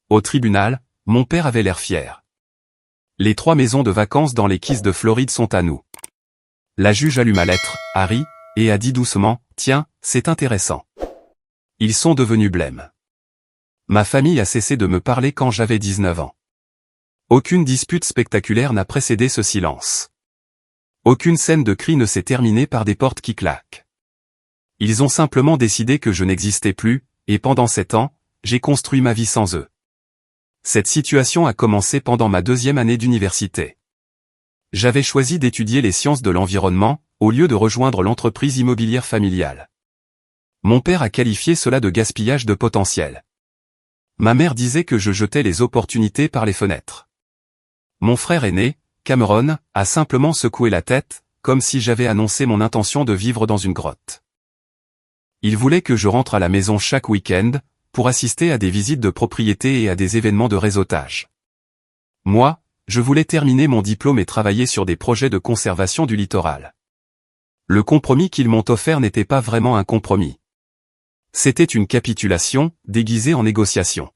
Au tribunal, mon père avait l'air fier. Les 3 maisons de vacances dans les Keys de Floride sont à nous. La juge allume ma lettre, Harry, et a dit doucement, tiens, c'est intéressant. Ils sont devenus blêmes. Ma famille a cessé de me parler quand j'avais 19 ans. Aucune dispute spectaculaire n'a précédé ce silence. Aucune scène de cri ne s'est terminée par des portes qui claquent. Ils ont simplement décidé que je n'existais plus, et pendant 7 ans, j'ai construit ma vie sans eux. Cette situation a commencé pendant ma 2e année d'université. J'avais choisi d'étudier les sciences de l'environnement, au lieu de rejoindre l'entreprise immobilière familiale. Mon père a qualifié cela de gaspillage de potentiel. Ma mère disait que je jetais les opportunités par les fenêtres. Mon frère aîné, Cameron, a simplement secoué la tête, comme si j'avais annoncé mon intention de vivre dans une grotte. Il voulait que je rentre à la maison chaque week-end, pour assister à des visites de propriété et à des événements de réseautage. Moi, je voulais terminer mon diplôme et travailler sur des projets de conservation du littoral. Le compromis qu'ils m'ont offert n'était pas vraiment un compromis. C'était une capitulation, déguisée en négociation.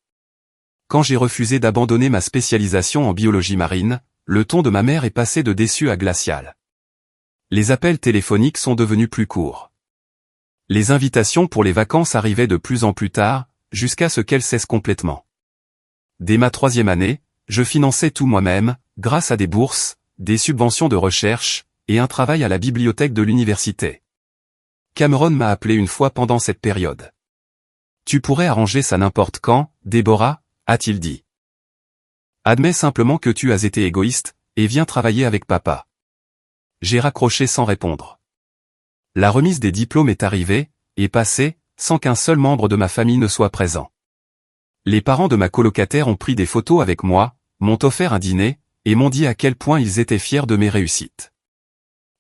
Quand j'ai refusé d'abandonner ma spécialisation en biologie marine, le ton de ma mère est passé de déçu à glacial. Les appels téléphoniques sont devenus plus courts. Les invitations pour les vacances arrivaient de plus en plus tard, jusqu'à ce qu'elles cessent complètement. Dès ma 3e année, je finançais tout moi-même, grâce à des bourses, des subventions de recherche, et un travail à la bibliothèque de l'université. Cameron m'a appelé une fois pendant cette période. « Tu pourrais arranger ça n'importe quand, Déborah ?» a-t-il dit. « Admets simplement que tu as été égoïste, et viens travailler avec papa. » J'ai raccroché sans répondre. La remise des diplômes est arrivée, et passée, sans qu'un seul membre de ma famille ne soit présent. Les parents de ma colocataire ont pris des photos avec moi, m'ont offert un dîner, et m'ont dit à quel point ils étaient fiers de mes réussites.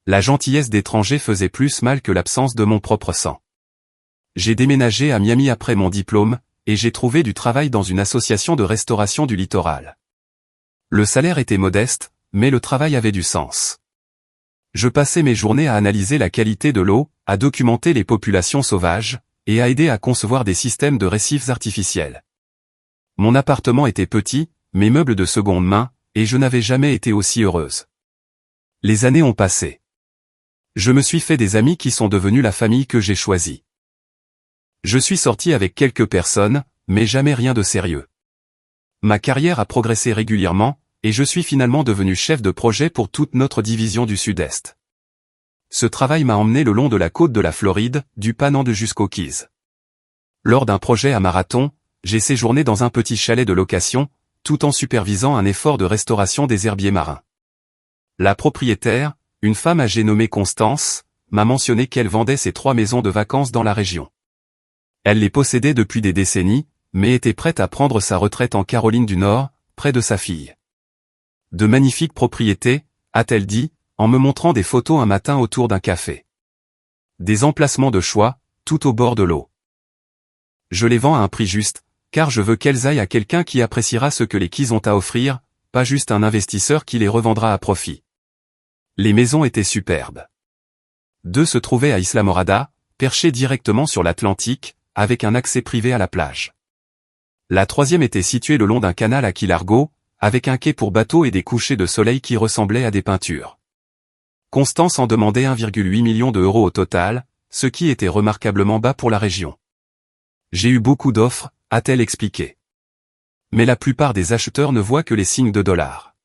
La gentillesse d'étrangers faisait plus mal que l'absence de mon propre sang. J'ai déménagé à Miami après mon diplôme, et j'ai trouvé du travail dans une association de restauration du littoral. Le salaire était modeste, mais le travail avait du sens. Je passais mes journées à analyser la qualité de l'eau, à documenter les populations sauvages, et à aider à concevoir des systèmes de récifs artificiels. Mon appartement était petit, mes meubles de seconde main, et je n'avais jamais été aussi heureuse. Les années ont passé. Je me suis fait des amis qui sont devenus la famille que j'ai choisie. Je suis sorti avec quelques personnes, mais jamais rien de sérieux. Ma carrière a progressé régulièrement, et je suis finalement devenu chef de projet pour toute notre division du Sud-Est. Ce travail m'a emmené le long de la côte de la Floride, du Panhandle jusqu'aux Keys. Lors d'un projet à Marathon, j'ai séjourné dans un petit chalet de location, tout en supervisant un effort de restauration des herbiers marins. La propriétaire, une femme âgée nommée Constance, m'a mentionné qu'elle vendait ses 3 maisons de vacances dans la région. Elle les possédait depuis des décennies, mais était prête à prendre sa retraite en Caroline du Nord, près de sa fille. De magnifiques propriétés, a-t-elle dit, en me montrant des photos un matin autour d'un café. Des emplacements de choix, tout au bord de l'eau. Je les vends à un prix juste, car je veux qu'elles aillent à quelqu'un qui appréciera ce que les Keys ont à offrir, pas juste un investisseur qui les revendra à profit. Les maisons étaient superbes. 2 se trouvaient à Isla Morada, perchées directement sur l'Atlantique, avec un accès privé à la plage. La 3e était située le long d'un canal à Key Largo, avec un quai pour bateaux et des couchers de soleil qui ressemblaient à des peintures. Constance en demandait 1,8 million d'euros au total, ce qui était remarquablement bas pour la région. J'ai eu beaucoup d'offres, a-t-elle expliqué. Mais la plupart des acheteurs ne voient que les signes de dollars.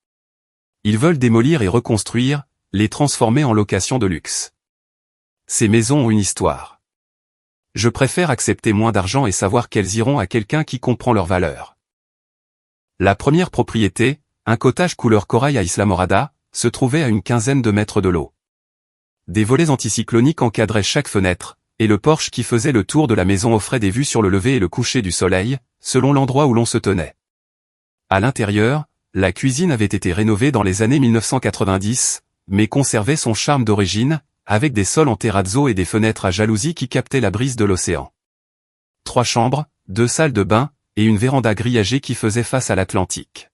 Ils veulent démolir et reconstruire, les transformer en location de luxe. Ces maisons ont une histoire. Je préfère accepter moins d'argent et savoir qu'elles iront à quelqu'un qui comprend leur valeur. La première propriété, un cottage couleur corail à Isla Morada, se trouvait à une 15aine de mètres de l'eau. Des volets anticycloniques encadraient chaque fenêtre, et le porche qui faisait le tour de la maison offrait des vues sur le lever et le coucher du soleil, selon l'endroit où l'on se tenait. À l'intérieur, la cuisine avait été rénovée dans les années 1990, mais conservait son charme d'origine, avec des sols en terrazzo et des fenêtres à jalousie qui captaient la brise de l'océan. 3 chambres, 2 salles de bain, et une véranda grillagée qui faisait face à l'Atlantique.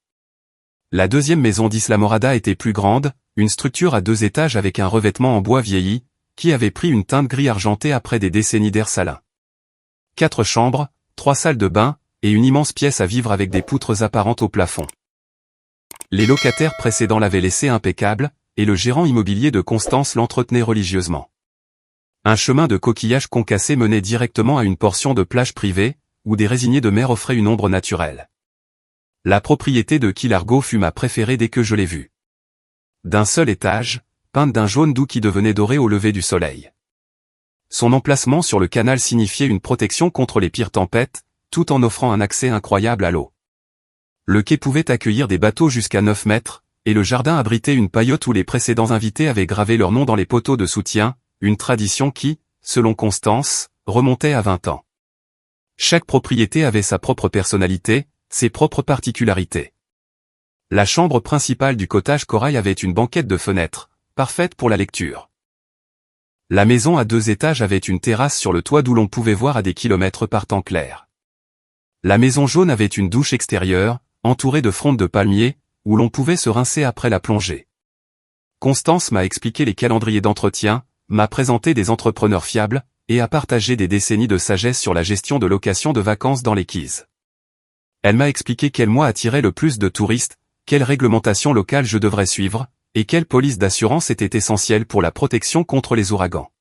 La 2e maison d'Isla Morada était plus grande, une structure à 2 étages avec un revêtement en bois vieilli, qui avait pris une teinte gris argenté après des décennies d'air salin. 4 chambres, 3 salles de bain, et une immense pièce à vivre avec des poutres apparentes au plafond. Les locataires précédents l'avaient laissé impeccable, et le gérant immobilier de Constance l'entretenait religieusement. Un chemin de coquillages concassés menait directement à une portion de plage privée, où des résignés de mer offraient une ombre naturelle. La propriété de Killargo fut ma préférée dès que je l'ai vue. D'un seul étage, peinte d'un jaune doux qui devenait doré au lever du soleil. Son emplacement sur le canal signifiait une protection contre les pires tempêtes, tout en offrant un accès incroyable à l'eau. Le quai pouvait accueillir des bateaux jusqu'à 9 mètres, et le jardin abritait une paillote où les précédents invités avaient gravé leur nom dans les poteaux de soutien, une tradition qui, selon Constance, remontait à 20 ans. Chaque propriété avait sa propre personnalité, ses propres particularités. La chambre principale du cottage Corail avait une banquette de fenêtres, parfaite pour la lecture. La maison à 2 étages avait une terrasse sur le toit d'où l'on pouvait voir à des kilomètres par temps clair. La maison jaune avait une douche extérieure, entourée de frondes de palmiers, où l'on pouvait se rincer après la plongée. Constance m'a expliqué les calendriers d'entretien, m'a présenté des entrepreneurs fiables, et a partagé des décennies de sagesse sur la gestion de location de vacances dans les Keys. Elle m'a expliqué quel mois attirait le plus de touristes, quelle réglementation locale je devrais suivre, et quelle police d'assurance était essentielle pour la protection contre les ouragans.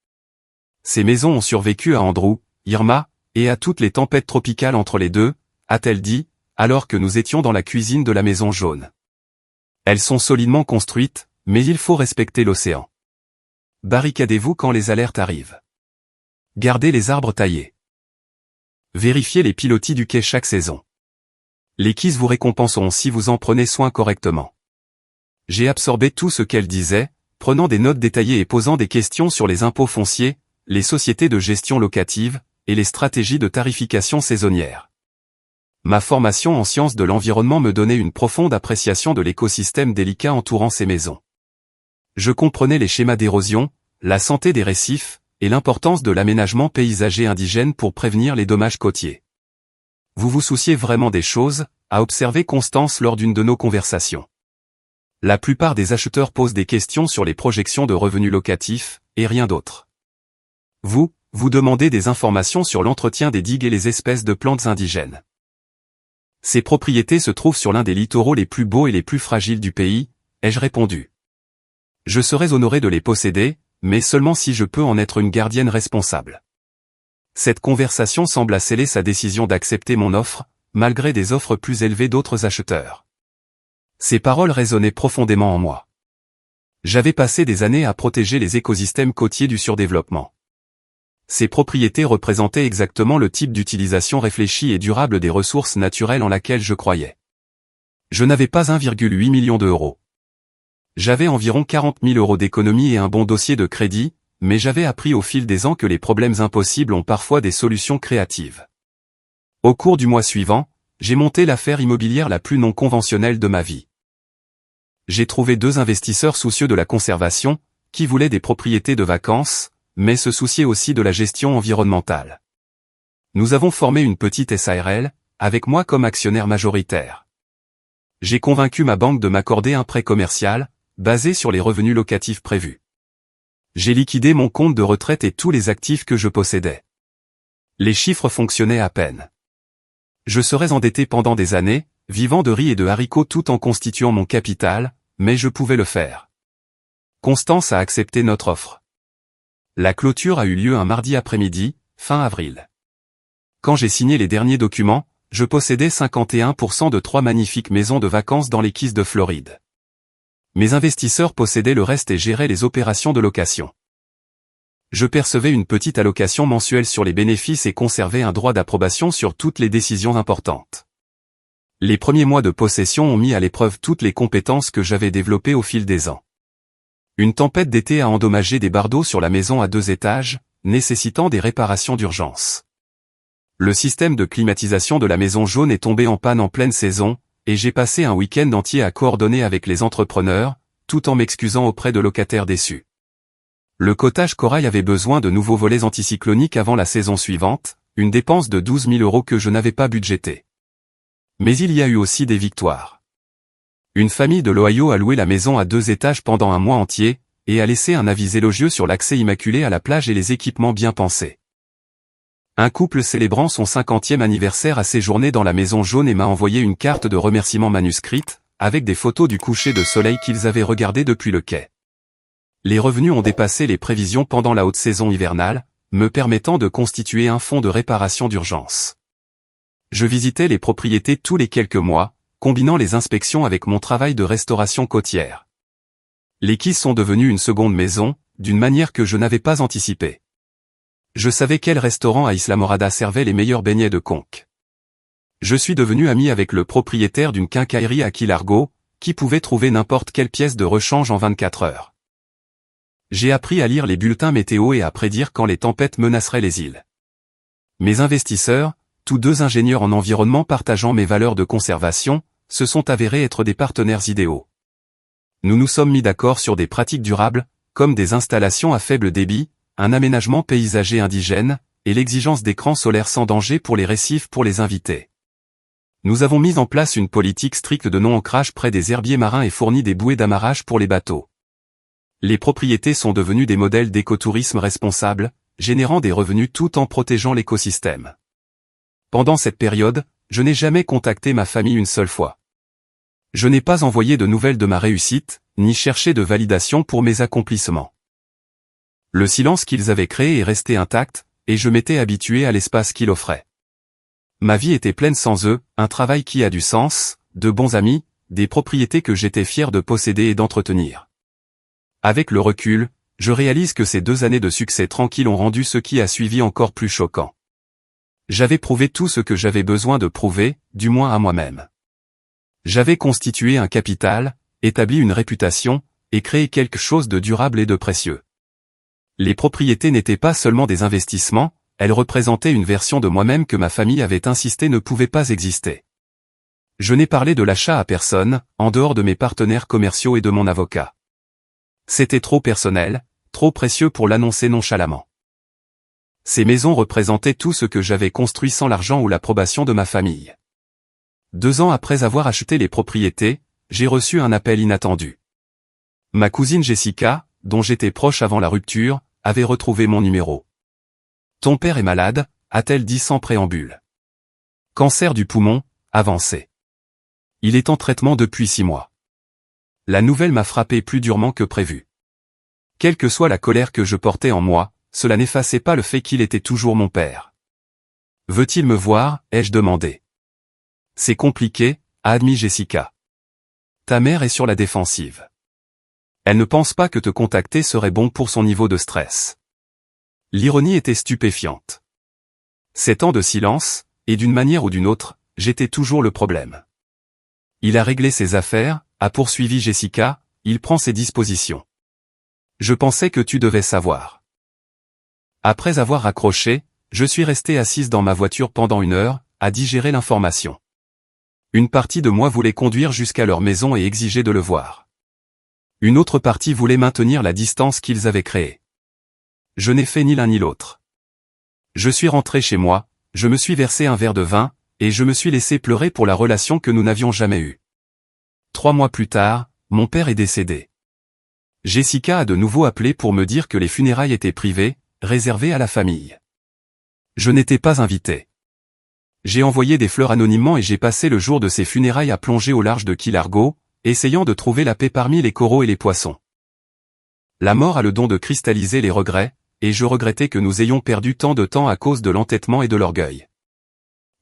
Ces maisons ont survécu à Andrew, Irma, et à toutes les tempêtes tropicales entre les deux, a-t-elle dit, alors que nous étions dans la cuisine de la maison jaune. Elles sont solidement construites, mais il faut respecter l'océan. Barricadez-vous quand les alertes arrivent. Gardez les arbres taillés. Vérifiez les pilotis du quai chaque saison. Les Keys vous récompenseront si vous en prenez soin correctement. J'ai absorbé tout ce qu'elle disait, prenant des notes détaillées et posant des questions sur les impôts fonciers, les sociétés de gestion locative, et les stratégies de tarification saisonnière. Ma formation en sciences de l'environnement me donnait une profonde appréciation de l'écosystème délicat entourant ces maisons. Je comprenais les schémas d'érosion, la santé des récifs, et l'importance de l'aménagement paysager indigène pour prévenir les dommages côtiers. Vous vous souciez vraiment des choses, a observé Constance lors d'une de nos conversations. La plupart des acheteurs posent des questions sur les projections de revenus locatifs, et rien d'autre. Vous demandez des informations sur l'entretien des digues et les espèces de plantes indigènes. Ces propriétés se trouvent sur l'un des littoraux les plus beaux et les plus fragiles du pays, ai-je répondu. Je serais honoré de les posséder, mais seulement si je peux en être une gardienne responsable. Cette conversation semble sceller sa décision d'accepter mon offre, malgré des offres plus élevées d'autres acheteurs. Ces paroles résonnaient profondément en moi. J'avais passé des années à protéger les écosystèmes côtiers du surdéveloppement. Ces propriétés représentaient exactement le type d'utilisation réfléchie et durable des ressources naturelles en laquelle je croyais. Je n'avais pas 1,8 million d'euros. J'avais environ 40 000 euros d'économie et un bon dossier de crédit, mais j'avais appris au fil des ans que les problèmes impossibles ont parfois des solutions créatives. Au cours du mois suivant, j'ai monté l'affaire immobilière la plus non conventionnelle de ma vie. J'ai trouvé 2 investisseurs soucieux de la conservation, qui voulaient des propriétés de vacances, mais se souciaient aussi de la gestion environnementale. Nous avons formé une petite SARL, avec moi comme actionnaire majoritaire. J'ai convaincu ma banque de m'accorder un prêt commercial, basé sur les revenus locatifs prévus. J'ai liquidé mon compte de retraite et tous les actifs que je possédais. Les chiffres fonctionnaient à peine. Je serais endetté pendant des années, vivant de riz et de haricots tout en constituant mon capital, mais je pouvais le faire. Constance a accepté notre offre. La clôture a eu lieu un mardi après-midi, fin avril. Quand j'ai signé les derniers documents, je possédais 51% de 3 magnifiques maisons de vacances dans les Keys de Floride. Mes investisseurs possédaient le reste et géraient les opérations de location. Je percevais une petite allocation mensuelle sur les bénéfices et conservais un droit d'approbation sur toutes les décisions importantes. Les premiers mois de possession ont mis à l'épreuve toutes les compétences que j'avais développées au fil des ans. Une tempête d'été a endommagé des bardeaux sur la maison à 2 étages, nécessitant des réparations d'urgence. Le système de climatisation de la maison jaune est tombé en panne en pleine saison, et j'ai passé un week-end entier à coordonner avec les entrepreneurs, tout en m'excusant auprès de locataires déçus. Le cottage Corail avait besoin de nouveaux volets anticycloniques avant la saison suivante, une dépense de 12 000 euros que je n'avais pas budgétée. Mais il y a eu aussi des victoires. Une famille de l'Ohio a loué la maison à 2 étages pendant un mois entier, et a laissé un avis élogieux sur l'accès immaculé à la plage et les équipements bien pensés. Un couple célébrant son 50e anniversaire a séjourné dans la Maison Jaune et m'a envoyé une carte de remerciement manuscrite, avec des photos du coucher de soleil qu'ils avaient regardé depuis le quai. Les revenus ont dépassé les prévisions pendant la haute saison hivernale, me permettant de constituer un fonds de réparation d'urgence. Je visitais les propriétés tous les quelques mois, combinant les inspections avec mon travail de restauration côtière. Les quais sont devenus une seconde maison, d'une manière que je n'avais pas anticipée. Je savais quel restaurant à Isla Morada servait les meilleurs beignets de conque. Je suis devenu ami avec le propriétaire d'une quincaillerie à Key Largo, qui pouvait trouver n'importe quelle pièce de rechange en 24 heures. J'ai appris à lire les bulletins météo et à prédire quand les tempêtes menaceraient les îles. Mes investisseurs, tous deux ingénieurs en environnement partageant mes valeurs de conservation, se sont avérés être des partenaires idéaux. Nous nous sommes mis d'accord sur des pratiques durables, comme des installations à faible débit, un aménagement paysager indigène, et l'exigence d'écrans solaires sans danger pour les récifs pour les invités. Nous avons mis en place une politique stricte de non-ancrage près des herbiers marins et fourni des bouées d'amarrage pour les bateaux. Les propriétés sont devenues des modèles d'écotourisme responsable, générant des revenus tout en protégeant l'écosystème. Pendant cette période, je n'ai jamais contacté ma famille une seule fois. Je n'ai pas envoyé de nouvelles de ma réussite, ni cherché de validation pour mes accomplissements. Le silence qu'ils avaient créé est resté intact, et je m'étais habitué à l'espace qu'il offrait. Ma vie était pleine sans eux, un travail qui a du sens, de bons amis, des propriétés que j'étais fier de posséder et d'entretenir. Avec le recul, je réalise que ces 2 années de succès tranquille ont rendu ce qui a suivi encore plus choquant. J'avais prouvé tout ce que j'avais besoin de prouver, du moins à moi-même. J'avais constitué un capital, établi une réputation, et créé quelque chose de durable et de précieux. Les propriétés n'étaient pas seulement des investissements, elles représentaient une version de moi-même que ma famille avait insisté ne pouvait pas exister. Je n'ai parlé de l'achat à personne, en dehors de mes partenaires commerciaux et de mon avocat. C'était trop personnel, trop précieux pour l'annoncer nonchalamment. Ces maisons représentaient tout ce que j'avais construit sans l'argent ou l'approbation de ma famille. 2 ans après avoir acheté les propriétés, j'ai reçu un appel inattendu. Ma cousine Jessica, dont j'étais proche avant la rupture, avait retrouvé mon numéro. « Ton père est malade », a-t-elle dit sans préambule. « Cancer du poumon, avancé. Il est en traitement depuis 6 mois. » La nouvelle m'a frappé plus durement que prévu. Quelle que soit la colère que je portais en moi, cela n'effaçait pas le fait qu'il était toujours mon père. « Veut-il me voir ?» ai-je demandé. « C'est compliqué », a admis Jessica. « Ta mère est sur la défensive. Elle ne pense pas que te contacter serait bon pour son niveau de stress. » L'ironie était stupéfiante. 7 ans de silence, et d'une manière ou d'une autre, j'étais toujours le problème. Il a réglé ses affaires, a poursuivi Jessica, il prend ses dispositions. Je pensais que tu devais savoir. Après avoir raccroché, je suis resté assise dans ma voiture pendant 1 heure, à digérer l'information. Une partie de moi voulait conduire jusqu'à leur maison et exiger de le voir. Une autre partie voulait maintenir la distance qu'ils avaient créée. Je n'ai fait ni l'un ni l'autre. Je suis rentré chez moi, je me suis versé un verre de vin, et je me suis laissé pleurer pour la relation que nous n'avions jamais eue. 3 mois plus tard, mon père est décédé. Jessica a de nouveau appelé pour me dire que les funérailles étaient privées, réservées à la famille. Je n'étais pas invité. J'ai envoyé des fleurs anonymement et j'ai passé le jour de ces funérailles à plonger au large de Key Largo, essayant de trouver la paix parmi les coraux et les poissons. La mort a le don de cristalliser les regrets, et je regrettais que nous ayons perdu tant de temps à cause de l'entêtement et de l'orgueil.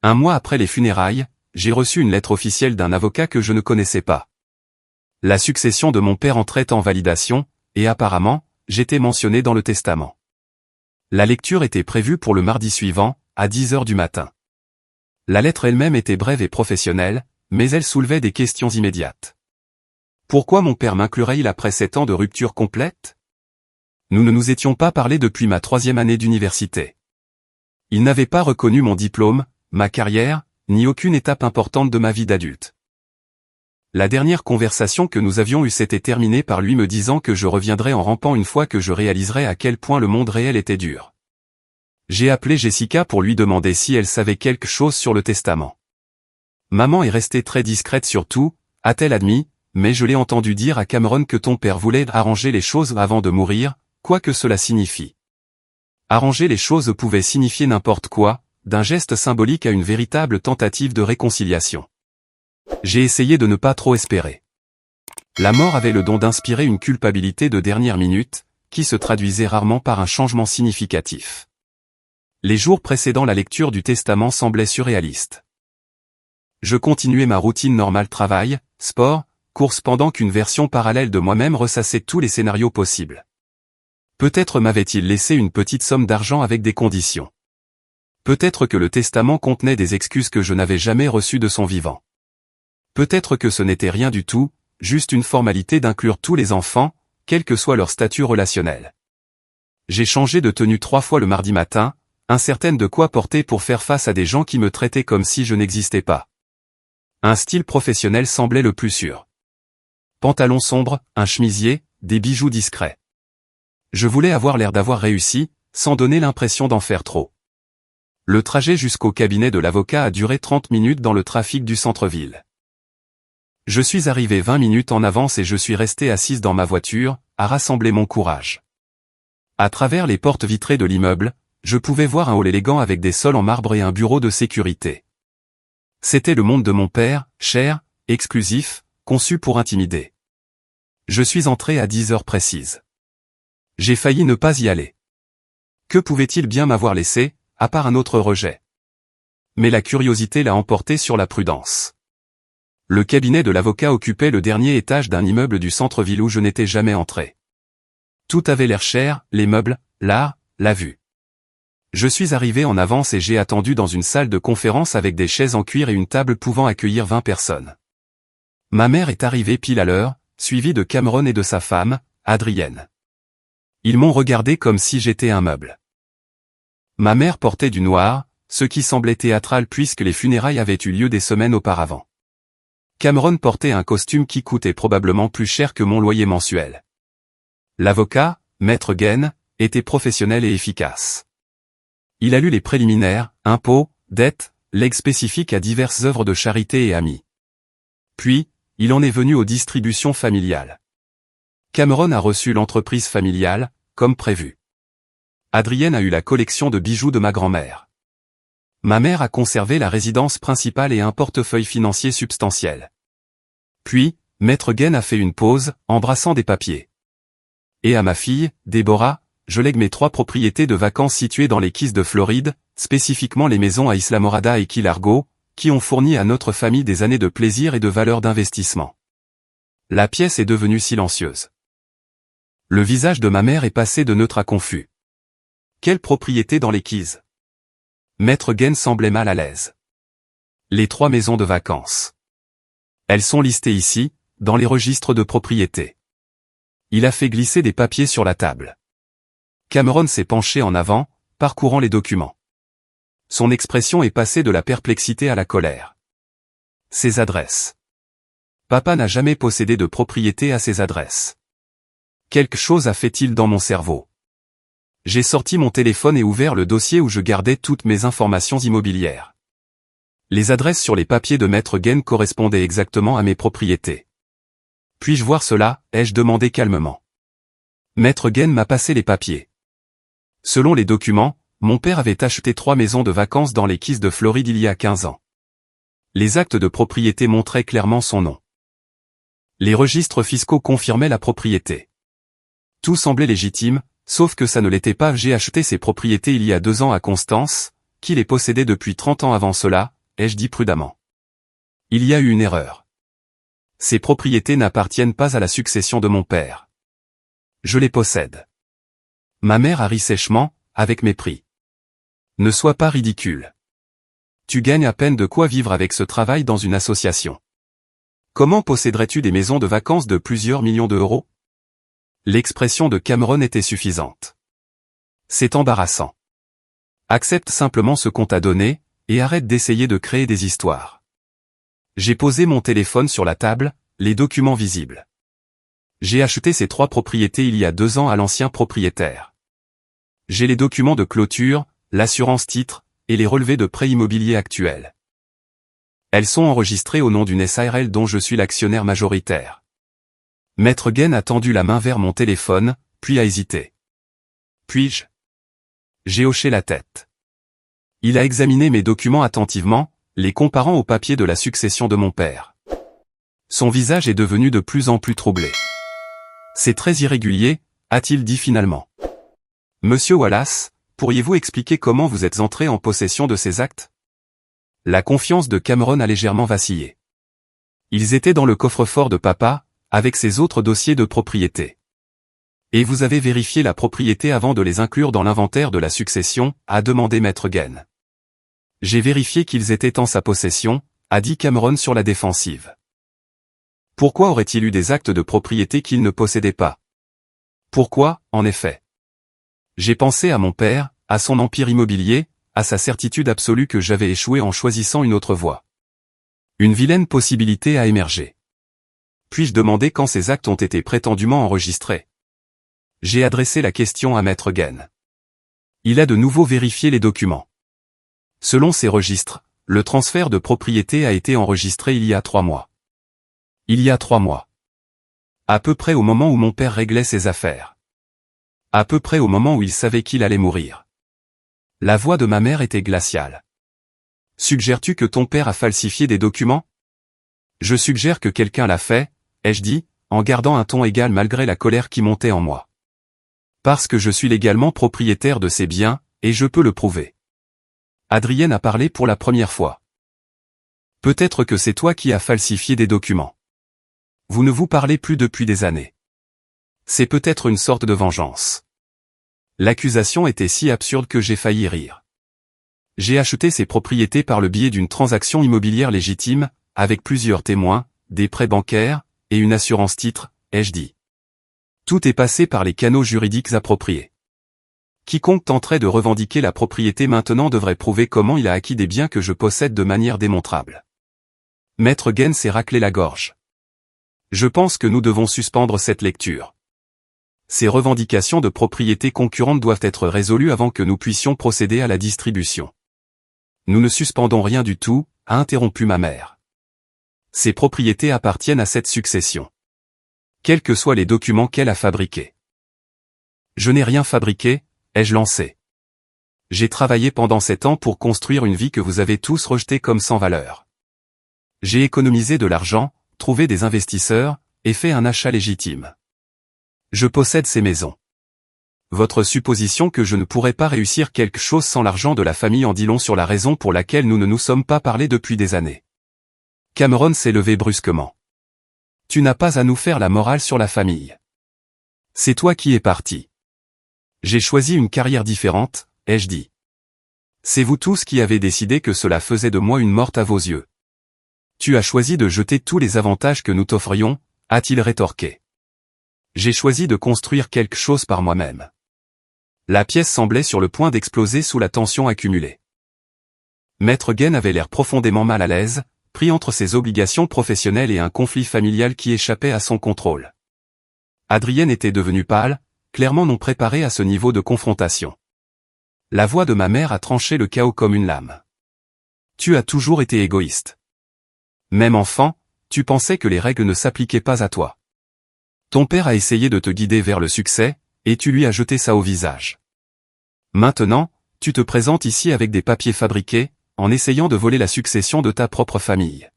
1 mois après les funérailles, j'ai reçu une lettre officielle d'un avocat que je ne connaissais pas. La succession de mon père entrait en validation, et apparemment, j'étais mentionné dans le testament. La lecture était prévue pour le mardi suivant, à 10 heures du matin. La lettre elle-même était brève et professionnelle, mais elle soulevait des questions immédiates. Pourquoi mon père m'inclurait-il après 7 ans de rupture complète? Nous ne nous étions pas parlé depuis ma 3e année d'université. Il n'avait pas reconnu mon diplôme, ma carrière, ni aucune étape importante de ma vie d'adulte. La dernière conversation que nous avions eue s'était terminée par lui me disant que je reviendrais en rampant une fois que je réaliserais à quel point le monde réel était dur. J'ai appelé Jessica pour lui demander si elle savait quelque chose sur le testament. Maman est restée très discrète sur tout, a-t-elle admis, mais je l'ai entendu dire à Cameron que ton père voulait arranger les choses avant de mourir, quoi que cela signifie. Arranger les choses pouvait signifier n'importe quoi, d'un geste symbolique à une véritable tentative de réconciliation. J'ai essayé de ne pas trop espérer. La mort avait le don d'inspirer une culpabilité de dernière minute, qui se traduisait rarement par un changement significatif. Les jours précédant la lecture du testament semblaient surréalistes. Je continuais ma routine normale travail, sport, course pendant qu'une version parallèle de moi-même ressassait tous les scénarios possibles. Peut-être m'avait-il laissé une petite somme d'argent avec des conditions. Peut-être que le testament contenait des excuses que je n'avais jamais reçues de son vivant. Peut-être que ce n'était rien du tout, juste une formalité d'inclure tous les enfants, quel que soit leur statut relationnel. J'ai changé de tenue 3 fois le mardi matin, incertaine de quoi porter pour faire face à des gens qui me traitaient comme si je n'existais pas. Un style professionnel semblait le plus sûr. Pantalon sombre, un chemisier, des bijoux discrets. Je voulais avoir l'air d'avoir réussi, sans donner l'impression d'en faire trop. Le trajet jusqu'au cabinet de l'avocat a duré 30 minutes dans le trafic du centre-ville. Je suis arrivé 20 minutes en avance et je suis resté assise dans ma voiture, à rassembler mon courage. À travers les portes vitrées de l'immeuble, je pouvais voir un hall élégant avec des sols en marbre et un bureau de sécurité. C'était le monde de mon père, cher, exclusif, conçu pour intimider. Je suis entré à 10 heures précises. J'ai failli ne pas y aller. Que pouvait-il bien m'avoir laissé, à part un autre rejet? Mais la curiosité l'a emporté sur la prudence. Le cabinet de l'avocat occupait le dernier étage d'un immeuble du centre-ville où je n'étais jamais entré. Tout avait l'air cher, les meubles, l'art, la vue. Je suis arrivé en avance et j'ai attendu dans une salle de conférence avec des chaises en cuir et une table pouvant accueillir 20 personnes. Ma mère est arrivée pile à l'heure, suivie de Cameron et de sa femme, Adrienne. Ils m'ont regardé comme si j'étais un meuble. Ma mère portait du noir, ce qui semblait théâtral puisque les funérailles avaient eu lieu des semaines auparavant. Cameron portait un costume qui coûtait probablement plus cher que mon loyer mensuel. L'avocat, Maître Gaines, était professionnel et efficace. Il a lu les préliminaires, impôts, dettes, legs spécifiques à diverses œuvres de charité et amis. Puis, il en est venu aux distributions familiales. Cameron a reçu l'entreprise familiale, comme prévu. Adrienne a eu la collection de bijoux de ma grand-mère. Ma mère a conservé la résidence principale et un portefeuille financier substantiel. Puis, Maître Gaines a fait une pause, embrassant des papiers. Et à ma fille, Déborah, je lègue mes 3 propriétés de vacances situées dans les Keys de Floride, spécifiquement les maisons à Isla Morada et Key Largo, qui ont fourni à notre famille des années de plaisir et de valeur d'investissement. La pièce est devenue silencieuse. Le visage de ma mère est passé de neutre à confus. Quelle propriété dans les Keys? Maître Gaines semblait mal à l'aise. Les 3 maisons de vacances. Elles sont listées ici, dans les registres de propriété. Il a fait glisser des papiers sur la table. Cameron s'est penché en avant, parcourant les documents. Son expression est passée de la perplexité à la colère. Ses adresses. Papa n'a jamais possédé de propriété à ses adresses. Quelque chose a fait-il dans mon cerveau. J'ai sorti mon téléphone et ouvert le dossier où je gardais toutes mes informations immobilières. Les adresses sur les papiers de Maître Gaines correspondaient exactement à mes propriétés. Puis-je voir cela, ai-je demandé calmement. Maître Gaines m'a passé les papiers. Selon les documents, mon père avait acheté 3 maisons de vacances dans les Keys de Floride il y a 15 ans. Les actes de propriété montraient clairement son nom. Les registres fiscaux confirmaient la propriété. Tout semblait légitime, sauf que ça ne l'était pas. J'ai acheté ces propriétés il y a 2 ans à Constance, qui les possédait depuis 30 ans avant cela, ai-je dit prudemment. Il y a eu une erreur. Ces propriétés n'appartiennent pas à la succession de mon père. Je les possède. Ma mère a ri sèchement, avec mépris. Ne sois pas ridicule. Tu gagnes à peine de quoi vivre avec ce travail dans une association. Comment posséderais-tu des maisons de vacances de plusieurs millions d'euros? L'expression de Cameron était suffisante. C'est embarrassant. Accepte simplement ce qu'on t'a donné, et arrête d'essayer de créer des histoires. J'ai posé mon téléphone sur la table, les documents visibles. J'ai acheté ces 3 propriétés il y a 2 ans à l'ancien propriétaire. J'ai les documents de clôture, l'assurance titre, et les relevés de prêt immobilier actuels. Elles sont enregistrées au nom d'une SARL dont je suis l'actionnaire majoritaire. Maître Gaines a tendu la main vers mon téléphone, puis a hésité. Puis-je? J'ai hoché la tête. Il a examiné mes documents attentivement, les comparant aux papiers de la succession de mon père. Son visage est devenu de plus en plus troublé. C'est très irrégulier, a-t-il dit finalement. Monsieur Wallace, pourriez-vous expliquer comment vous êtes entré en possession de ces actes? La confiance de Cameron a légèrement vacillé. Ils étaient dans le coffre-fort de papa, avec ses autres dossiers de propriété. Et vous avez vérifié la propriété avant de les inclure dans l'inventaire de la succession, a demandé Maître Gaines. J'ai vérifié qu'ils étaient en sa possession, a dit Cameron sur la défensive. Pourquoi aurait-il eu des actes de propriété qu'il ne possédait pas? Pourquoi, en effet? J'ai pensé à mon père, à son empire immobilier, à sa certitude absolue que j'avais échoué en choisissant une autre voie. Une vilaine possibilité a émergé. Puis-je demander quand ces actes ont été prétendument enregistrés? J'ai adressé la question à Maître Gaines. Il a de nouveau vérifié les documents. Selon ces registres, le transfert de propriété a été enregistré il y a 3 mois. Il y a 3 mois. À peu près au moment où mon père réglait ses affaires. À peu près au moment où il savait qu'il allait mourir. La voix de ma mère était glaciale. Suggères-tu que ton père a falsifié des documents? Je suggère que quelqu'un l'a fait, ai-je dit, en gardant un ton égal malgré la colère qui montait en moi. Parce que je suis légalement propriétaire de ces biens, et je peux le prouver. Adrienne a parlé pour la première fois. Peut-être que c'est toi qui as falsifié des documents. Vous ne vous parlez plus depuis des années. C'est peut-être une sorte de vengeance. L'accusation était si absurde que j'ai failli rire. J'ai acheté ces propriétés par le biais d'une transaction immobilière légitime, avec plusieurs témoins, des prêts bancaires, et une assurance titre, ai-je dit. Tout est passé par les canaux juridiques appropriés. Quiconque tenterait de revendiquer la propriété maintenant devrait prouver comment il a acquis des biens que je possède de manière démontrable. Maître Gaines s'est raclé la gorge. Je pense que nous devons suspendre cette lecture. Ces revendications de propriété concurrentes doivent être résolues avant que nous puissions procéder à la distribution. Nous ne suspendons rien du tout, a interrompu ma mère. Ces propriétés appartiennent à cette succession. Quels que soient les documents qu'elle a fabriqués. Je n'ai rien fabriqué, ai-je lancé. J'ai travaillé pendant 7 ans pour construire une vie que vous avez tous rejetée comme sans valeur. J'ai économisé de l'argent, trouvé des investisseurs, et fait un achat légitime. Je possède ces maisons. Votre supposition que je ne pourrais pas réussir quelque chose sans l'argent de la famille en dit long sur la raison pour laquelle nous ne nous sommes pas parlé depuis des années. Cameron s'est levé brusquement. Tu n'as pas à nous faire la morale sur la famille. C'est toi qui es parti. J'ai choisi une carrière différente, ai-je dit. C'est vous tous qui avez décidé que cela faisait de moi une morte à vos yeux. Tu as choisi de jeter tous les avantages que nous t'offrions, a-t-il rétorqué. J'ai choisi de construire quelque chose par moi-même. La pièce semblait sur le point d'exploser sous la tension accumulée. Maître Gaines avait l'air profondément mal à l'aise, pris entre ses obligations professionnelles et un conflit familial qui échappait à son contrôle. Adrienne était devenue pâle, clairement non préparée à ce niveau de confrontation. La voix de ma mère a tranché le chaos comme une lame. Tu as toujours été égoïste. Même enfant, tu pensais que les règles ne s'appliquaient pas à toi. Ton père a essayé de te guider vers le succès, et tu lui as jeté ça au visage. Maintenant, tu te présentes ici avec des papiers fabriqués, en essayant de voler la succession de ta propre famille.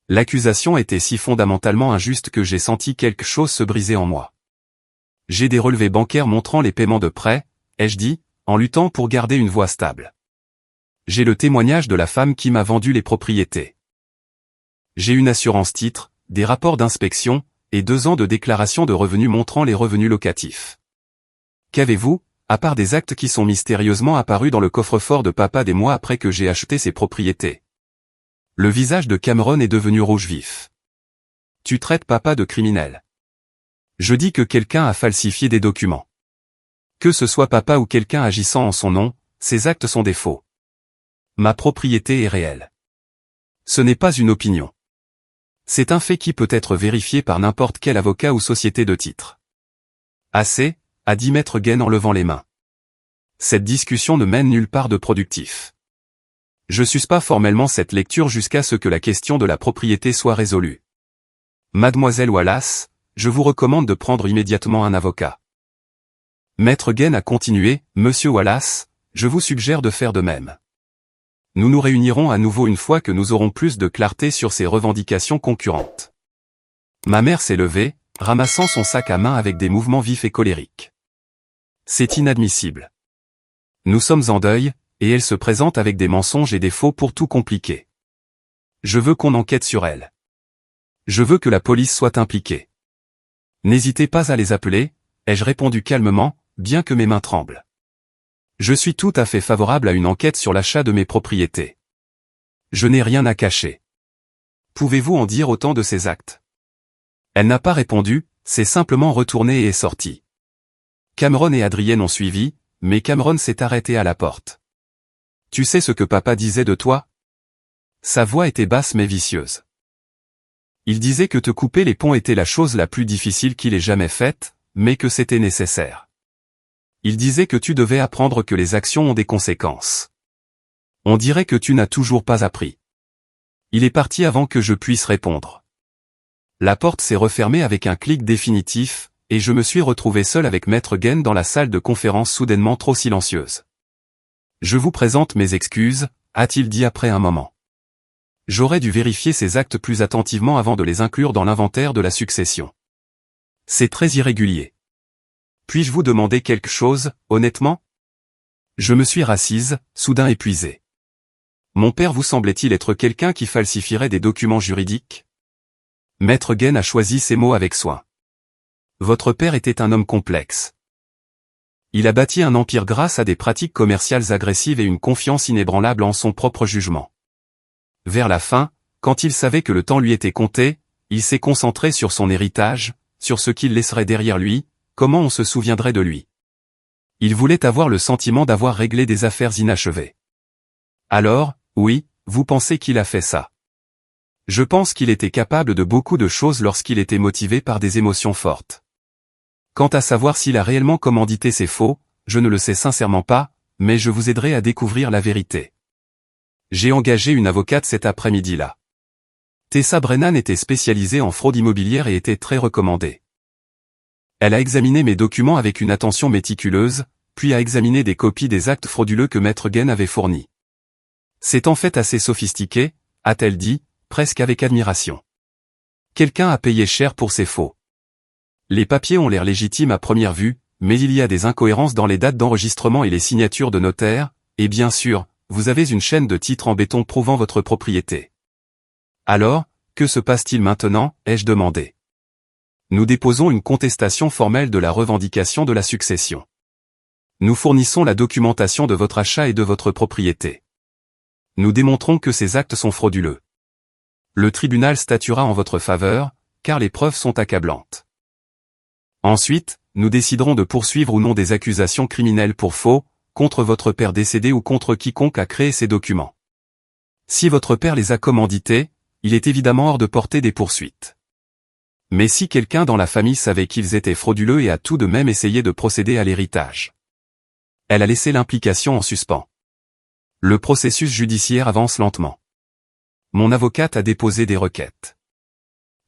L'accusation était si fondamentalement injuste que j'ai senti quelque chose se briser en moi. J'ai des relevés bancaires montrant les paiements de prêts, ai-je dit, en luttant pour garder une voie stable. J'ai le témoignage de la femme qui m'a vendu les propriétés. J'ai une assurance titre, des rapports d'inspection, et 2 ans de déclaration de revenus montrant les revenus locatifs. Qu'avez-vous, à part des actes qui sont mystérieusement apparus dans le coffre-fort de papa des mois après que j'ai acheté ces propriétés? Le visage de Cameron est devenu rouge vif. Tu traites papa de criminel. Je dis que quelqu'un a falsifié des documents. Que ce soit papa ou quelqu'un agissant en son nom, ces actes sont des faux. Ma propriété est réelle. Ce n'est pas une opinion. C'est un fait qui peut être vérifié par n'importe quel avocat ou société de titres. Assez, a dit Maître Gaines en levant les mains. Cette discussion ne mène nulle part de productif. Je suspends formellement cette lecture jusqu'à ce que la question de la propriété soit résolue. Mademoiselle Wallace, je vous recommande de prendre immédiatement un avocat. Maître Gaine a continué, Monsieur Wallace, je vous suggère de faire de même. Nous nous réunirons à nouveau une fois que nous aurons plus de clarté sur ces revendications concurrentes. Ma mère s'est levée, ramassant son sac à main avec des mouvements vifs et colériques. C'est inadmissible. Nous sommes en deuil, et elle se présente avec des mensonges et des faux pour tout compliquer. Je veux qu'on enquête sur elle. Je veux que la police soit impliquée. N'hésitez pas à les appeler, ai-je répondu calmement, bien que mes mains tremblent. Je suis tout à fait favorable à une enquête sur l'achat de mes propriétés. Je n'ai rien à cacher. Pouvez-vous en dire autant de ces actes? Elle n'a pas répondu, s'est simplement retournée et est sortie. Cameron et Adrienne ont suivi, mais Cameron s'est arrêté à la porte. Tu sais ce que papa disait de toi? Sa voix était basse mais vicieuse. Il disait que te couper les ponts était la chose la plus difficile qu'il ait jamais faite, mais que c'était nécessaire. Il disait que tu devais apprendre que les actions ont des conséquences. On dirait que tu n'as toujours pas appris. Il est parti avant que je puisse répondre. La porte s'est refermée avec un clic définitif, et je me suis retrouvé seul avec Maître Gaine dans la salle de conférence soudainement trop silencieuse. Je vous présente mes excuses, a-t-il dit après un moment. J'aurais dû vérifier ces actes plus attentivement avant de les inclure dans l'inventaire de la succession. C'est très irrégulier. Puis-je vous demander quelque chose, honnêtement? Je me suis rassise, soudain épuisée. Mon père vous semblait-il être quelqu'un qui falsifierait des documents juridiques? Maître Gaine a choisi ses mots avec soin. Votre père était un homme complexe. Il a bâti un empire grâce à des pratiques commerciales agressives et une confiance inébranlable en son propre jugement. Vers la fin, quand il savait que le temps lui était compté, il s'est concentré sur son héritage, sur ce qu'il laisserait derrière lui, comment on se souviendrait de lui. Il voulait avoir le sentiment d'avoir réglé des affaires inachevées. Alors, oui, vous pensez qu'il a fait ça. Je pense qu'il était capable de beaucoup de choses lorsqu'il était motivé par des émotions fortes. Quant à savoir s'il a réellement commandité ces faux, je ne le sais sincèrement pas, mais je vous aiderai à découvrir la vérité. J'ai engagé une avocate cet après-midi-là. Tessa Brennan était spécialisée en fraude immobilière et était très recommandée. Elle a examiné mes documents avec une attention méticuleuse, puis a examiné des copies des actes frauduleux que Maître Gaine avait fournis. C'est en fait assez sophistiqué, a-t-elle dit, presque avec admiration. Quelqu'un a payé cher pour ces faux. Les papiers ont l'air légitimes à première vue, mais il y a des incohérences dans les dates d'enregistrement et les signatures de notaires, et bien sûr, vous avez une chaîne de titres en béton prouvant votre propriété. Alors, que se passe-t-il maintenant, ai-je demandé. Nous déposons une contestation formelle de la revendication de la succession. Nous fournissons la documentation de votre achat et de votre propriété. Nous démontrons que ces actes sont frauduleux. Le tribunal statuera en votre faveur, car les preuves sont accablantes. Ensuite, nous déciderons de poursuivre ou non des accusations criminelles pour faux, contre votre père décédé ou contre quiconque a créé ces documents. Si votre père les a commandités, il est évidemment hors de portée des poursuites. Mais si quelqu'un dans la famille savait qu'ils étaient frauduleux et a tout de même essayé de procéder à l'héritage. Elle a laissé l'implication en suspens. Le processus judiciaire avance lentement. Mon avocate a déposé des requêtes.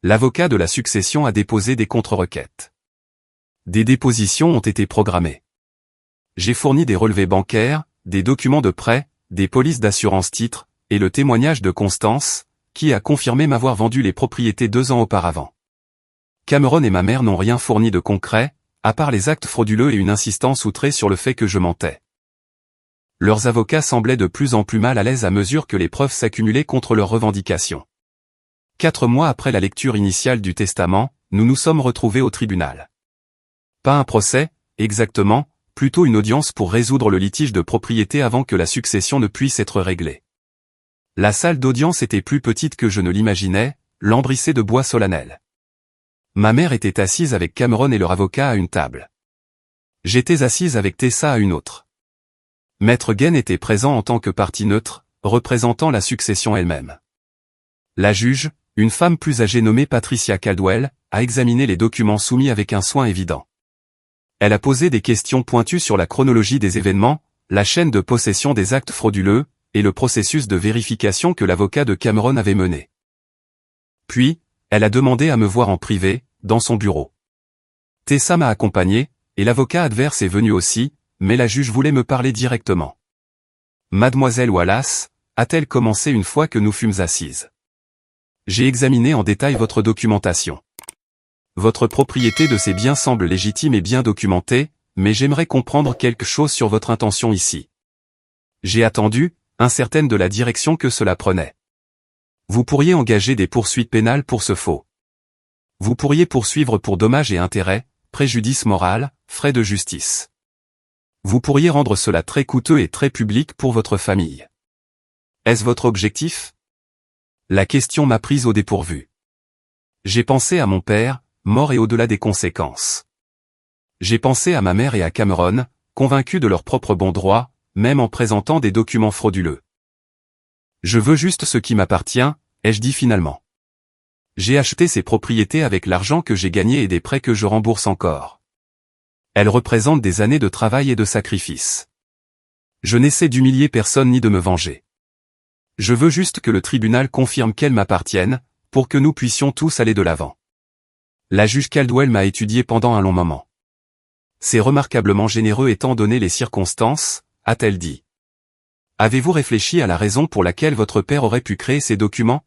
L'avocat de la succession a déposé des contre-requêtes. Des dépositions ont été programmées. J'ai fourni des relevés bancaires, des documents de prêt, des polices d'assurance titres, et le témoignage de Constance, qui a confirmé m'avoir vendu les propriétés 2 ans auparavant. Cameron et ma mère n'ont rien fourni de concret, à part les actes frauduleux et une insistance outrée sur le fait que je mentais. Leurs avocats semblaient de plus en plus mal à l'aise à mesure que les preuves s'accumulaient contre leurs revendications. 4 mois après la lecture initiale du testament, nous nous sommes retrouvés au tribunal. Pas un procès, exactement, plutôt une audience pour résoudre le litige de propriété avant que la succession ne puisse être réglée. La salle d'audience était plus petite que je ne l'imaginais, lambrissée de bois solennel. Ma mère était assise avec Cameron et leur avocat à une table. J'étais assise avec Tessa à une autre. Maître Gaine était présent en tant que partie neutre, représentant la succession elle-même. La juge, une femme plus âgée nommée Patricia Caldwell, a examiné les documents soumis avec un soin évident. Elle a posé des questions pointues sur la chronologie des événements, la chaîne de possession des actes frauduleux, et le processus de vérification que l'avocat de Cameron avait mené. Puis, elle a demandé à me voir en privé, dans son bureau. Tessa m'a accompagné, et l'avocat adverse est venu aussi, mais la juge voulait me parler directement. Mademoiselle Wallace, a-t-elle commencé une fois que nous fûmes assises. J'ai examiné en détail votre documentation. Votre propriété de ces biens semble légitime et bien documentée, mais j'aimerais comprendre quelque chose sur votre intention ici. J'ai attendu, incertaine de la direction que cela prenait. Vous pourriez engager des poursuites pénales pour ce faux. Vous pourriez poursuivre pour dommages et intérêts, préjudice moral, frais de justice. Vous pourriez rendre cela très coûteux et très public pour votre famille. Est-ce votre objectif? La question m'a prise au dépourvu. J'ai pensé à mon père, mort et au-delà des conséquences. J'ai pensé à ma mère et à Cameron, convaincus de leur propre bon droit, même en présentant des documents frauduleux. Je veux juste ce qui m'appartient, ai-je dit finalement. J'ai acheté ces propriétés avec l'argent que j'ai gagné et des prêts que je rembourse encore. Elles représentent des années de travail et de sacrifice. Je n'essaie d'humilier personne ni de me venger. Je veux juste que le tribunal confirme qu'elles m'appartiennent, pour que nous puissions tous aller de l'avant. La juge Caldwell m'a étudié pendant un long moment. C'est remarquablement généreux étant donné les circonstances, a-t-elle dit. Avez-vous réfléchi à la raison pour laquelle votre père aurait pu créer ces documents?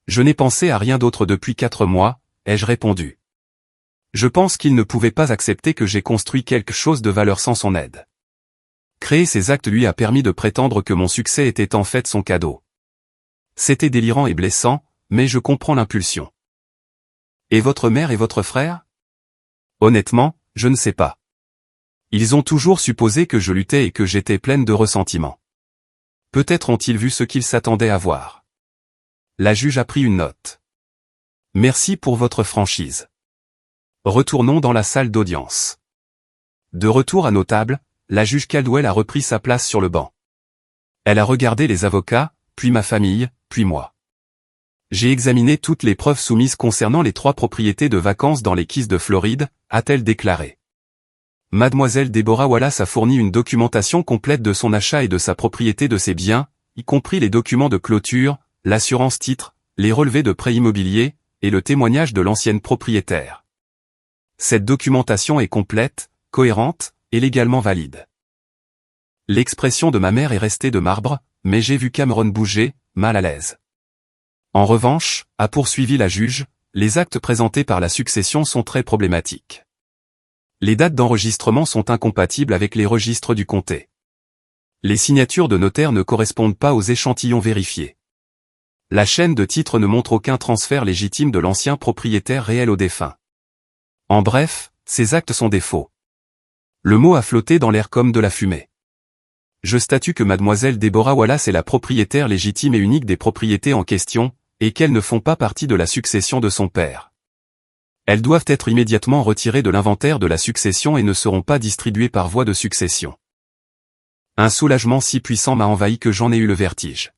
Je n'ai pensé à rien d'autre depuis 4 mois, ai-je répondu. Je pense qu'il ne pouvait pas accepter que j'ai construit quelque chose de valeur sans son aide. Créer ces actes lui a permis de prétendre que mon succès était en fait son cadeau. C'était délirant et blessant, mais je comprends l'impulsion. Et votre mère et votre frère? Honnêtement, je ne sais pas. Ils ont toujours supposé que je luttais et que j'étais pleine de ressentiment. Peut-être ont-ils vu ce qu'ils s'attendaient à voir. La juge a pris une note. Merci pour votre franchise. Retournons dans la salle d'audience. De retour à nos tables, la juge Caldwell a repris sa place sur le banc. Elle a regardé les avocats, puis ma famille, puis moi. J'ai examiné toutes les preuves soumises concernant les 3 propriétés de vacances dans les Keys de Floride, a-t-elle déclaré. Mademoiselle Deborah Wallace a fourni une documentation complète de son achat et de sa propriété de ses biens, y compris les documents de clôture, l'assurance titre, les relevés de prêts immobiliers, et le témoignage de l'ancienne propriétaire. Cette documentation est complète, cohérente, et légalement valide. L'expression de ma mère est restée de marbre, mais j'ai vu Cameron bouger, mal à l'aise. En revanche, a poursuivi la juge, les actes présentés par la succession sont très problématiques. Les dates d'enregistrement sont incompatibles avec les registres du comté. Les signatures de notaire ne correspondent pas aux échantillons vérifiés. La chaîne de titres ne montre aucun transfert légitime de l'ancien propriétaire réel au défunt. En bref, ces actes sont des faux. Le mot a flotté dans l'air comme de la fumée. Je statue que mademoiselle Deborah Wallace est la propriétaire légitime et unique des propriétés en question, et qu'elles ne font pas partie de la succession de son père. Elles doivent être immédiatement retirées de l'inventaire de la succession et ne seront pas distribuées par voie de succession. Un soulagement si puissant m'a envahi que j'en ai eu le vertige.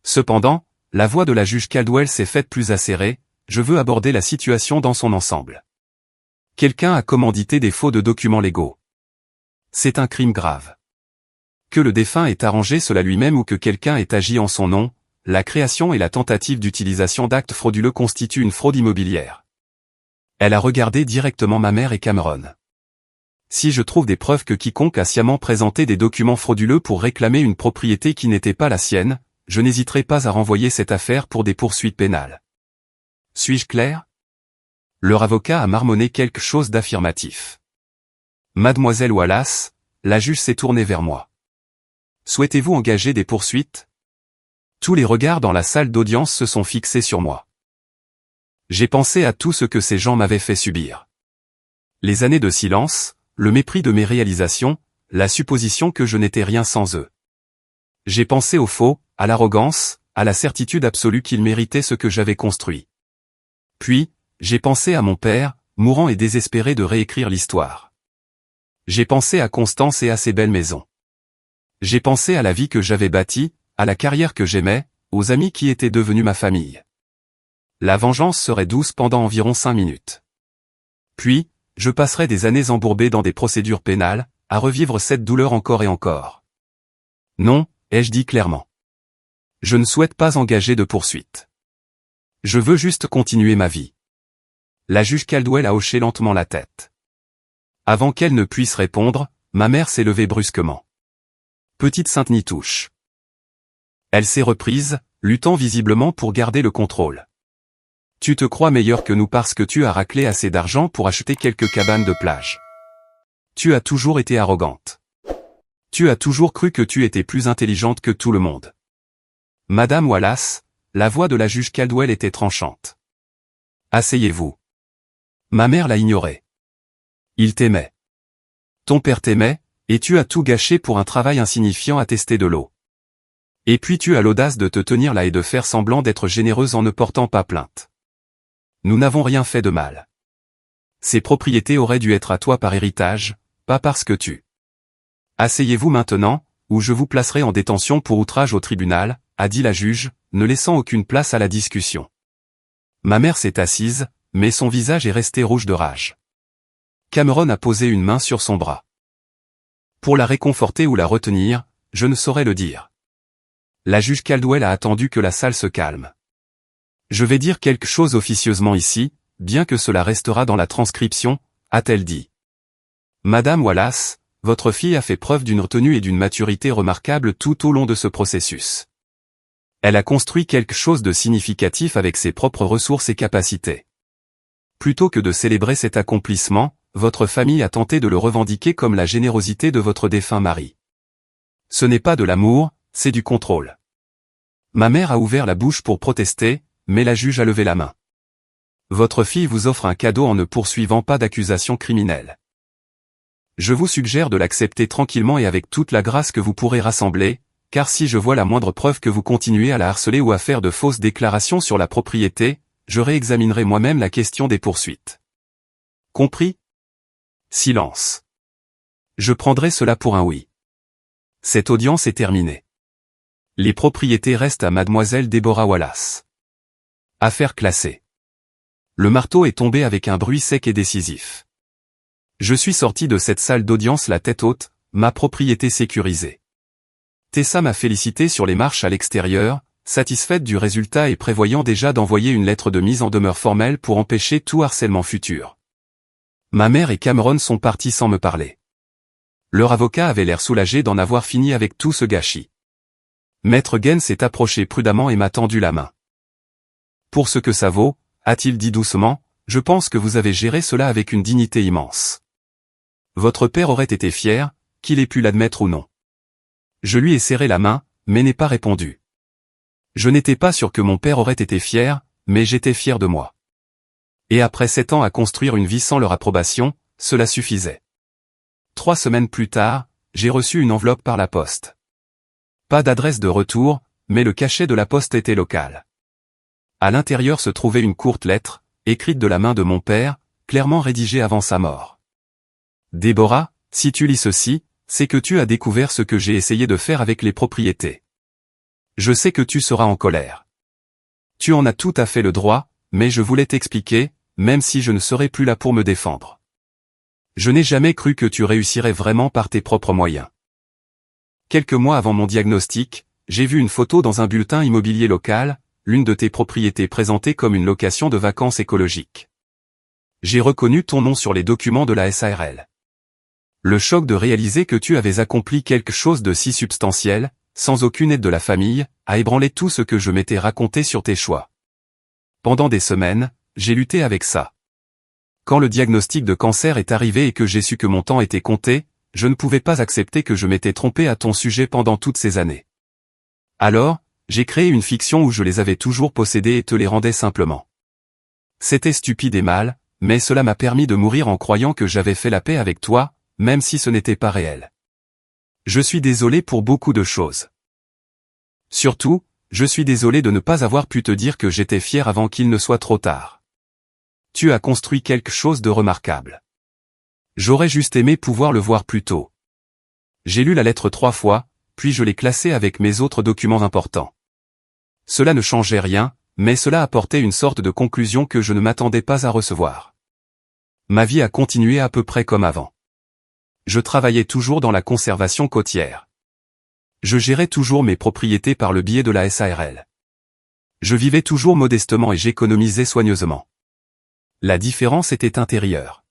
Cependant, la voix de la juge Caldwell s'est faite plus acérée, je veux aborder la situation dans son ensemble. Quelqu'un a commandité des faux de documents légaux. C'est un crime grave. Que le défunt ait arrangé cela lui-même ou que quelqu'un ait agi en son nom, la création et la tentative d'utilisation d'actes frauduleux constituent une fraude immobilière. Elle a regardé directement ma mère et Cameron. Si je trouve des preuves que quiconque a sciemment présenté des documents frauduleux pour réclamer une propriété qui n'était pas la sienne, je n'hésiterai pas à renvoyer cette affaire pour des poursuites pénales. Suis-je clair? Leur avocat a marmonné quelque chose d'affirmatif. Mademoiselle Wallace, la juge s'est tournée vers moi. Souhaitez-vous engager des poursuites? Tous les regards dans la salle d'audience se sont fixés sur moi. J'ai pensé à tout ce que ces gens m'avaient fait subir. Les années de silence, le mépris de mes réalisations, la supposition que je n'étais rien sans eux. J'ai pensé au faux, à l'arrogance, à la certitude absolue qu'ils méritaient ce que j'avais construit. Puis, j'ai pensé à mon père, mourant et désespéré de réécrire l'histoire. J'ai pensé à Constance et à ses belles maisons. J'ai pensé à la vie que j'avais bâtie, à la carrière que j'aimais, aux amis qui étaient devenus ma famille. La vengeance serait douce pendant environ 5 minutes. Puis, je passerai des années embourbé dans des procédures pénales, à revivre cette douleur encore et encore. Non, ai-je dit clairement. Je ne souhaite pas engager de poursuite. Je veux juste continuer ma vie. La juge Caldwell a hoché lentement la tête. Avant qu'elle ne puisse répondre, ma mère s'est levée brusquement. Petite Sainte Nitouche. Elle s'est reprise, luttant visiblement pour garder le contrôle. Tu te crois meilleur que nous parce que tu as raclé assez d'argent pour acheter quelques cabanes de plage. Tu as toujours été arrogante. Tu as toujours cru que tu étais plus intelligente que tout le monde. Madame Wallace, la voix de la juge Caldwell était tranchante. Asseyez-vous. Ma mère l'a ignoré. Il t'aimait. Ton père t'aimait, et tu as tout gâché pour un travail insignifiant à tester de l'eau. Et puis tu as l'audace de te tenir là et de faire semblant d'être généreuse en ne portant pas plainte. Nous n'avons rien fait de mal. Ces propriétés auraient dû être à toi par héritage, pas parce que tu. Asseyez-vous maintenant, ou je vous placerai en détention pour outrage au tribunal, a dit la juge, ne laissant aucune place à la discussion. Ma mère s'est assise, mais son visage est resté rouge de rage. Cameron a posé une main sur son bras. Pour la réconforter ou la retenir, je ne saurais le dire. La juge Caldwell a attendu que la salle se calme. Je vais dire quelque chose officieusement ici, bien que cela restera dans la transcription, a-t-elle dit. Madame Wallace, votre fille a fait preuve d'une retenue et d'une maturité remarquables tout au long de ce processus. Elle a construit quelque chose de significatif avec ses propres ressources et capacités. Plutôt que de célébrer cet accomplissement, votre famille a tenté de le revendiquer comme la générosité de votre défunt mari. Ce n'est pas de l'amour, c'est du contrôle. Ma mère a ouvert la bouche pour protester, mais la juge a levé la main. Votre fille vous offre un cadeau en ne poursuivant pas d'accusation criminelle. Je vous suggère de l'accepter tranquillement et avec toute la grâce que vous pourrez rassembler, car si je vois la moindre preuve que vous continuez à la harceler ou à faire de fausses déclarations sur la propriété, je réexaminerai moi-même la question des poursuites. Compris? Silence. Je prendrai cela pour un oui. Cette audience est terminée. Les propriétés restent à Mademoiselle Deborah Wallace. Affaire classée. Le marteau est tombé avec un bruit sec et décisif. Je suis sorti de cette salle d'audience la tête haute, ma propriété sécurisée. Tessa m'a félicité sur les marches à l'extérieur, satisfaite du résultat et prévoyant déjà d'envoyer une lettre de mise en demeure formelle pour empêcher tout harcèlement futur. Ma mère et Cameron sont partis sans me parler. Leur avocat avait l'air soulagé d'en avoir fini avec tout ce gâchis. Maître Gaines s'est approché prudemment et m'a tendu la main. Pour ce que ça vaut, a-t-il dit doucement, je pense que vous avez géré cela avec une dignité immense. Votre père aurait été fier, qu'il ait pu l'admettre ou non. Je lui ai serré la main, mais n'ai pas répondu. Je n'étais pas sûr que mon père aurait été fier, mais j'étais fier de moi. Et après 7 ans à construire une vie sans leur approbation, cela suffisait. 3 semaines plus tard, j'ai reçu une enveloppe par la poste. Pas d'adresse de retour, mais le cachet de la poste était local. À l'intérieur se trouvait une courte lettre, écrite de la main de mon père, clairement rédigée avant sa mort. Déborah, si tu lis ceci, c'est que tu as découvert ce que j'ai essayé de faire avec les propriétés. Je sais que tu seras en colère. Tu en as tout à fait le droit, mais je voulais t'expliquer, même si je ne serai plus là pour me défendre. Je n'ai jamais cru que tu réussirais vraiment par tes propres moyens. Quelques mois avant mon diagnostic, j'ai vu une photo dans un bulletin immobilier local, l'une de tes propriétés présentée comme une location de vacances écologiques. J'ai reconnu ton nom sur les documents de la SARL. Le choc de réaliser que tu avais accompli quelque chose de si substantiel, sans aucune aide de la famille, a ébranlé tout ce que je m'étais raconté sur tes choix. Pendant des semaines, j'ai lutté avec ça. Quand le diagnostic de cancer est arrivé et que j'ai su que mon temps était compté, je ne pouvais pas accepter que je m'étais trompé à ton sujet pendant toutes ces années. Alors, j'ai créé une fiction où je les avais toujours possédés et te les rendais simplement. C'était stupide et mal, mais cela m'a permis de mourir en croyant que j'avais fait la paix avec toi, même si ce n'était pas réel. Je suis désolé pour beaucoup de choses. Surtout, je suis désolé de ne pas avoir pu te dire que j'étais fier avant qu'il ne soit trop tard. Tu as construit quelque chose de remarquable. J'aurais juste aimé pouvoir le voir plus tôt. J'ai lu la lettre 3 fois, puis je l'ai classée avec mes autres documents importants. Cela ne changeait rien, mais cela apportait une sorte de conclusion que je ne m'attendais pas à recevoir. Ma vie a continué à peu près comme avant. Je travaillais toujours dans la conservation côtière. Je gérais toujours mes propriétés par le biais de la SARL. Je vivais toujours modestement et j'économisais soigneusement. La différence était intérieure.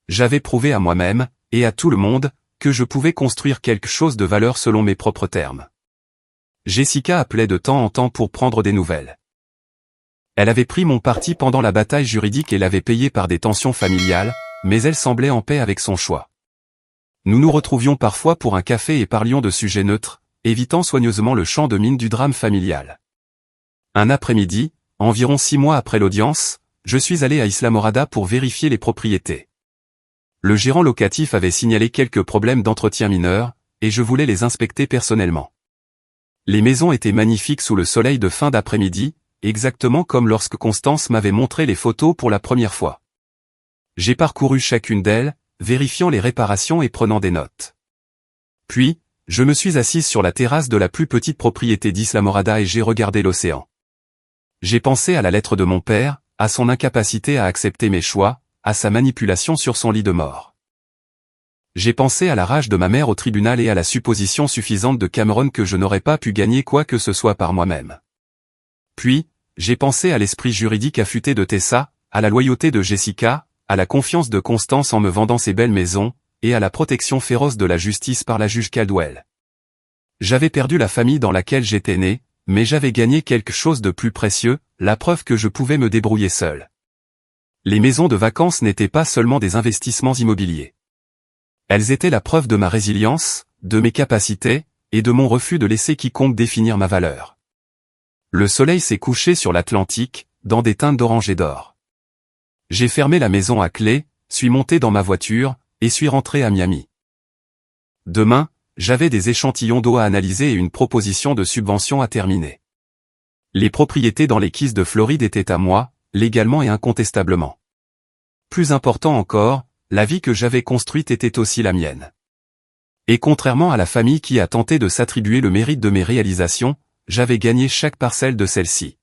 J'avais prouvé à moi-même, et à tout le monde, que je pouvais construire quelque chose de valeur selon mes propres termes. Jessica appelait de temps en temps pour prendre des nouvelles. Elle avait pris mon parti pendant la bataille juridique et l'avait payé par des tensions familiales, mais elle semblait en paix avec son choix. Nous nous retrouvions parfois pour un café et parlions de sujets neutres, évitant soigneusement le champ de mine du drame familial. Un après-midi, environ 6 mois après l'audience, je suis allé à Islamorada pour vérifier les propriétés. Le gérant locatif avait signalé quelques problèmes d'entretien mineurs, et je voulais les inspecter personnellement. Les maisons étaient magnifiques sous le soleil de fin d'après-midi, exactement comme lorsque Constance m'avait montré les photos pour la première fois. J'ai parcouru chacune d'elles, vérifiant les réparations et prenant des notes. Puis, je me suis assise sur la terrasse de la plus petite propriété d'Islamorada et j'ai regardé l'océan. J'ai pensé à la lettre de mon père, à son incapacité à accepter mes choix, à sa manipulation sur son lit de mort. J'ai pensé à la rage de ma mère au tribunal et à la supposition suffisante de Cameron que je n'aurais pas pu gagner quoi que ce soit par moi-même. Puis, j'ai pensé à l'esprit juridique affûté de Tessa, à la loyauté de Jessica, à la confiance de Constance en me vendant ses belles maisons, et à la protection féroce de la justice par la juge Caldwell. J'avais perdu la famille dans laquelle j'étais né, mais j'avais gagné quelque chose de plus précieux, la preuve que je pouvais me débrouiller seul. Les maisons de vacances n'étaient pas seulement des investissements immobiliers. Elles étaient la preuve de ma résilience, de mes capacités, et de mon refus de laisser quiconque définir ma valeur. Le soleil s'est couché sur l'Atlantique, dans des teintes d'orange et d'or. J'ai fermé la maison à clé, suis monté dans ma voiture, et suis rentré à Miami. Demain, j'avais des échantillons d'eau à analyser et une proposition de subvention à terminer. Les propriétés dans les Keys de Floride étaient à moi, légalement et incontestablement. Plus important encore, la vie que j'avais construite était aussi la mienne. Et contrairement à la famille qui a tenté de s'attribuer le mérite de mes réalisations, j'avais gagné chaque parcelle de celle-ci.